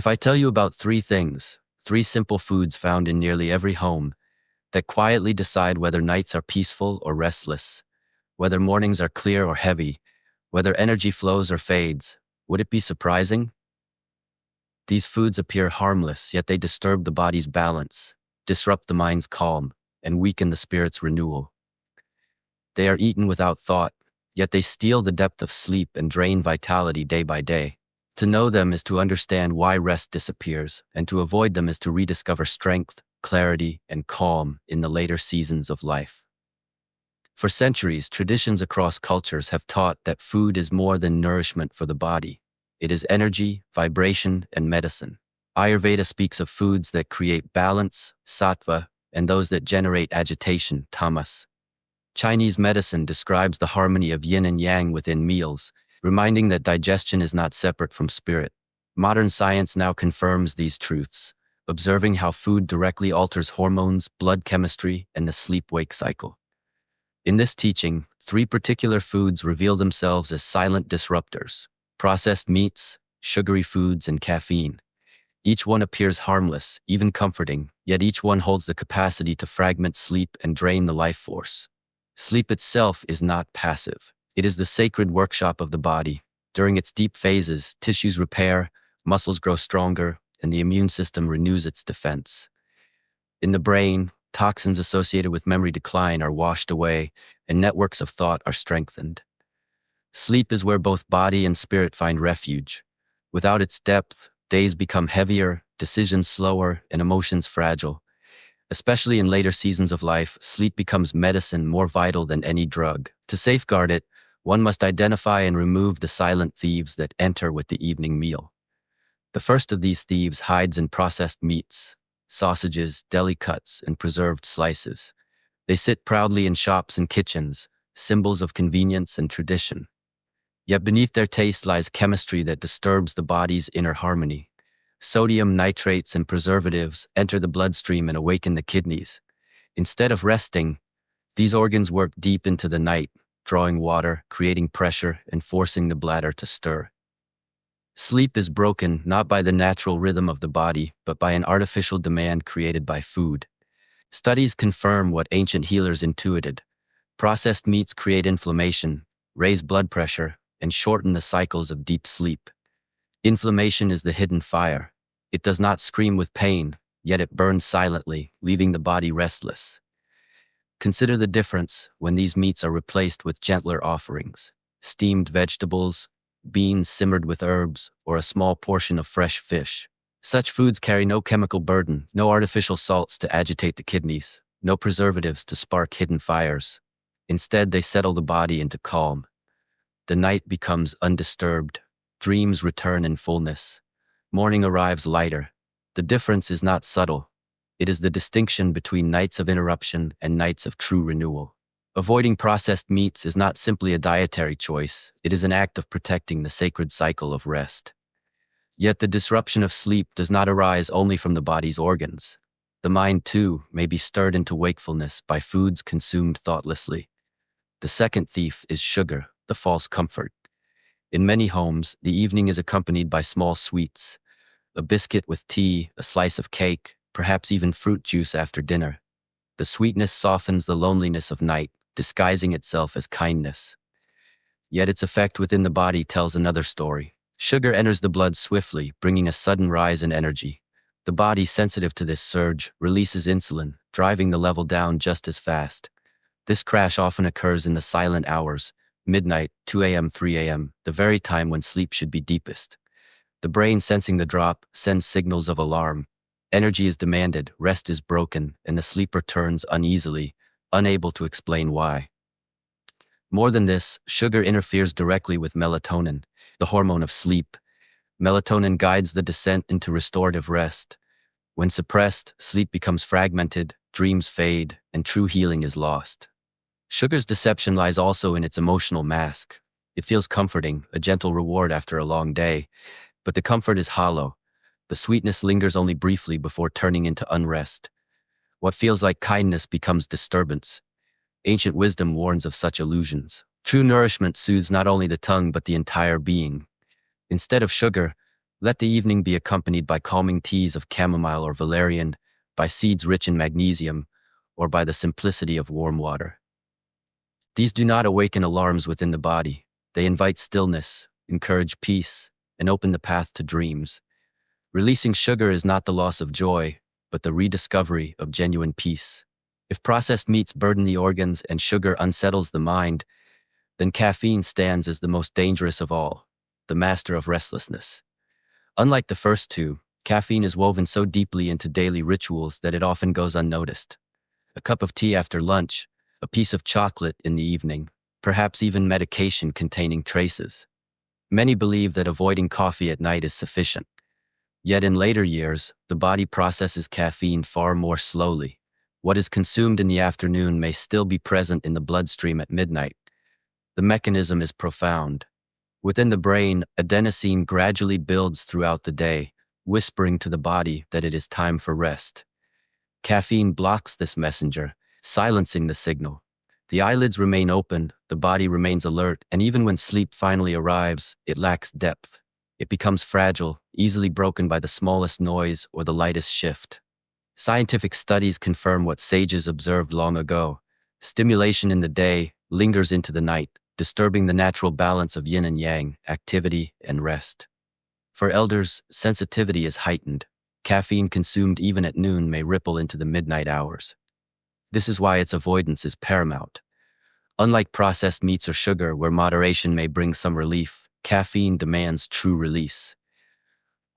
If I tell you about three things, three simple foods found in nearly every home, that quietly decide whether nights are peaceful or restless, whether mornings are clear or heavy, whether energy flows or fades, would it be surprising? These foods appear harmless, yet they disturb the body's balance, disrupt the mind's calm, and weaken the spirit's renewal. They are eaten without thought, yet they steal the depth of sleep and drain vitality day by day. To know them is to understand why rest disappears, and to avoid them is to rediscover strength, clarity, and calm in the later seasons of life. For centuries, traditions across cultures have taught that food is more than nourishment for the body. It is energy, vibration, and medicine. Ayurveda speaks of foods that create balance, sattva, and those that generate agitation, tamas. Chinese medicine describes the harmony of yin and yang within meals, reminding that digestion is not separate from spirit. Modern science now confirms these truths, observing how food directly alters hormones, blood chemistry, and the sleep-wake cycle. In this teaching, three particular foods reveal themselves as silent disruptors: processed meats, sugary foods, and caffeine. Each one appears harmless, even comforting, yet each one holds the capacity to fragment sleep and drain the life force. Sleep itself is not passive. It is the sacred workshop of the body. During its deep phases, tissues repair, muscles grow stronger, and the immune system renews its defense. In the brain, toxins associated with memory decline are washed away, and networks of thought are strengthened. Sleep is where both body and spirit find refuge. Without its depth, days become heavier, decisions slower, and emotions fragile. Especially in later seasons of life, sleep becomes medicine more vital than any drug. To safeguard it, one must identify and remove the silent thieves that enter with the evening meal. The first of these thieves hides in processed meats, sausages, deli cuts, and preserved slices. They sit proudly in shops and kitchens, symbols of convenience and tradition. Yet beneath their taste lies chemistry that disturbs the body's inner harmony. Sodium, nitrates, and preservatives enter the bloodstream and awaken the kidneys. Instead of resting, these organs work deep into the night, drawing water, creating pressure, and forcing the bladder to stir. Sleep is broken not by the natural rhythm of the body, but by an artificial demand created by food. Studies confirm what ancient healers intuited. Processed meats create inflammation, raise blood pressure, and shorten the cycles of deep sleep. Inflammation is the hidden fire. It does not scream with pain, yet it burns silently, leaving the body restless. Consider the difference when these meats are replaced with gentler offerings: steamed vegetables, beans simmered with herbs, or a small portion of fresh fish. Such foods carry no chemical burden, no artificial salts to agitate the kidneys, no preservatives to spark hidden fires. Instead, they settle the body into calm. The night becomes undisturbed. Dreams return in fullness. Morning arrives lighter. The difference is not subtle. It is the distinction between nights of interruption and nights of true renewal. Avoiding processed meats is not simply a dietary choice. It is an act of protecting the sacred cycle of rest. Yet the disruption of sleep does not arise only from the body's organs. The mind, too, may be stirred into wakefulness by foods consumed thoughtlessly. The second thief is sugar, the false comfort. In many homes, the evening is accompanied by small sweets: a biscuit with tea, a slice of cake, perhaps even fruit juice after dinner. The sweetness softens the loneliness of night, disguising itself as kindness. Yet its effect within the body tells another story. Sugar enters the blood swiftly, bringing a sudden rise in energy. The body, sensitive to this surge, releases insulin, driving the level down just as fast. This crash often occurs in the silent hours: midnight, 2 a.m., 3 a.m., the very time when sleep should be deepest. The brain, sensing the drop, sends signals of alarm. Energy is demanded, rest is broken, and the sleeper turns uneasily, unable to explain why. More than this, sugar interferes directly with melatonin, the hormone of sleep. Melatonin guides the descent into restorative rest. When suppressed, sleep becomes fragmented, dreams fade, and true healing is lost. Sugar's deception lies also in its emotional mask. It feels comforting, a gentle reward after a long day, but the comfort is hollow. The sweetness lingers only briefly before turning into unrest. What feels like kindness becomes disturbance. Ancient wisdom warns of such illusions. True nourishment soothes not only the tongue but the entire being. Instead of sugar, Let the evening be accompanied by calming teas of chamomile or valerian, by seeds rich in magnesium, or by the simplicity of warm water. These do not awaken alarms within the body. They invite stillness, encourage peace, and open the path to dreams. Releasing sugar is not the loss of joy, but the rediscovery of genuine peace. If processed meats burden the organs and sugar unsettles the mind, then caffeine stands as the most dangerous of all, the master of restlessness. Unlike the first two, caffeine is woven so deeply into daily rituals that it often goes unnoticed. A cup of tea after lunch, a piece of chocolate in the evening, perhaps even medication containing traces. Many believe that avoiding coffee at night is sufficient. Yet in later years, the body processes caffeine far more slowly. What is consumed in the afternoon may still be present in the bloodstream at midnight. The mechanism is profound. Within the brain, adenosine gradually builds throughout the day, whispering to the body that it is time for rest. Caffeine blocks this messenger, silencing the signal. The eyelids remain open, the body remains alert, and even when sleep finally arrives, it lacks depth. It becomes fragile, easily broken by the smallest noise or the lightest shift. Scientific studies confirm what sages observed long ago. Stimulation in the day lingers into the night, disturbing the natural balance of yin and yang, activity and rest. For elders, sensitivity is heightened. Caffeine consumed even at noon may ripple into the midnight hours. This is why its avoidance is paramount. Unlike processed meats or sugar, where moderation may bring some relief, caffeine demands true release.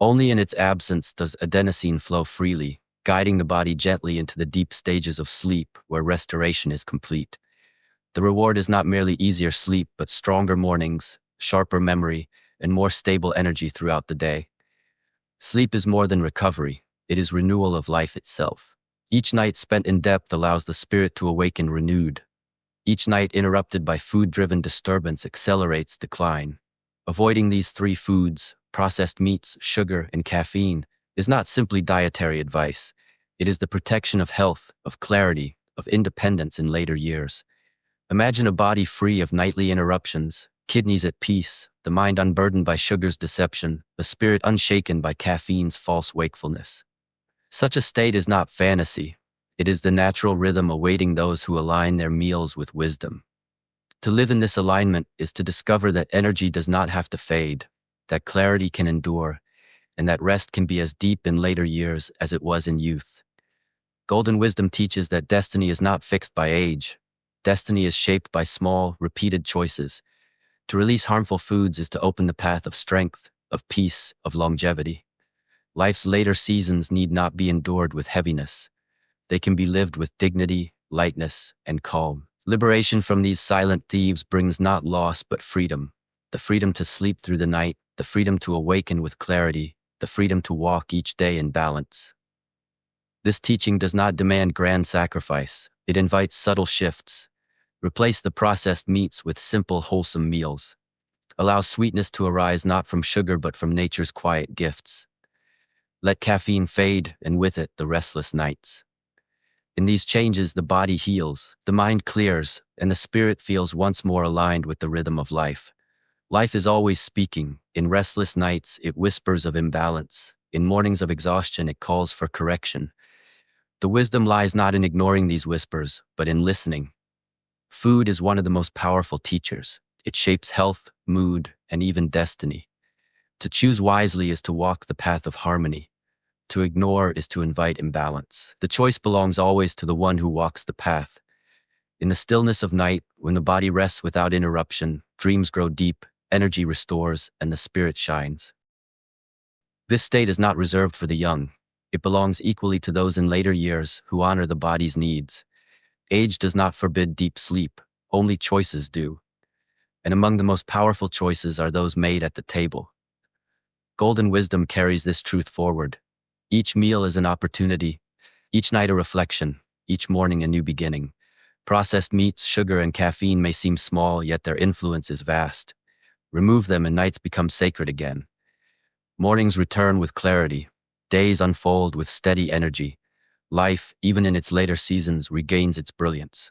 Only in its absence does adenosine flow freely, guiding the body gently into the deep stages of sleep where restoration is complete. The reward is not merely easier sleep, but stronger mornings, sharper memory, and more stable energy throughout the day. Sleep is more than recovery, it is renewal of life itself. Each night spent in depth allows the spirit to awaken renewed. Each night interrupted by food-driven disturbance accelerates decline. Avoiding these three foods, processed meats, sugar, and caffeine, is not simply dietary advice. It is the protection of health, of clarity, of independence in later years. Imagine a body free of nightly interruptions, kidneys at peace, the mind unburdened by sugar's deception, the spirit unshaken by caffeine's false wakefulness. Such a state is not fantasy. It is the natural rhythm awaiting those who align their meals with wisdom. To live in this alignment is to discover that energy does not have to fade, that clarity can endure, and that rest can be as deep in later years as it was in youth. Golden wisdom teaches that destiny is not fixed by age. Destiny is shaped by small, repeated choices. To release harmful foods is to open the path of strength, of peace, of longevity. Life's later seasons need not be endured with heaviness. They can be lived with dignity, lightness, and calm. Liberation from these silent thieves brings not loss but freedom. The freedom to sleep through the night, the freedom to awaken with clarity, the freedom to walk each day in balance. This teaching does not demand grand sacrifice. It invites subtle shifts. Replace the processed meats with simple, wholesome meals. Allow sweetness to arise not from sugar but from nature's quiet gifts. Let caffeine fade, and with it, the restless nights. In these changes, the body heals, the mind clears, and the spirit feels once more aligned with the rhythm of life. Life is always speaking. In restless nights, it whispers of imbalance. In mornings of exhaustion, it calls for correction. The wisdom lies not in ignoring these whispers, but in listening. Food is one of the most powerful teachers. It shapes health, mood, and even destiny. To choose wisely is to walk the path of harmony. To ignore is to invite imbalance. The choice belongs always to the one who walks the path. In the stillness of night, when the body rests without interruption, dreams grow deep, energy restores, and the spirit shines. This state is not reserved for the young. It belongs equally to those in later years who honor the body's needs. Age does not forbid deep sleep, only choices do. And among the most powerful choices are those made at the table. Golden wisdom carries this truth forward. Each meal is an opportunity, each night a reflection, each morning a new beginning. Processed meats, sugar, and caffeine may seem small, yet their influence is vast. Remove them and nights become sacred again. Mornings return with clarity. Days unfold with steady energy. Life, even in its later seasons, regains its brilliance.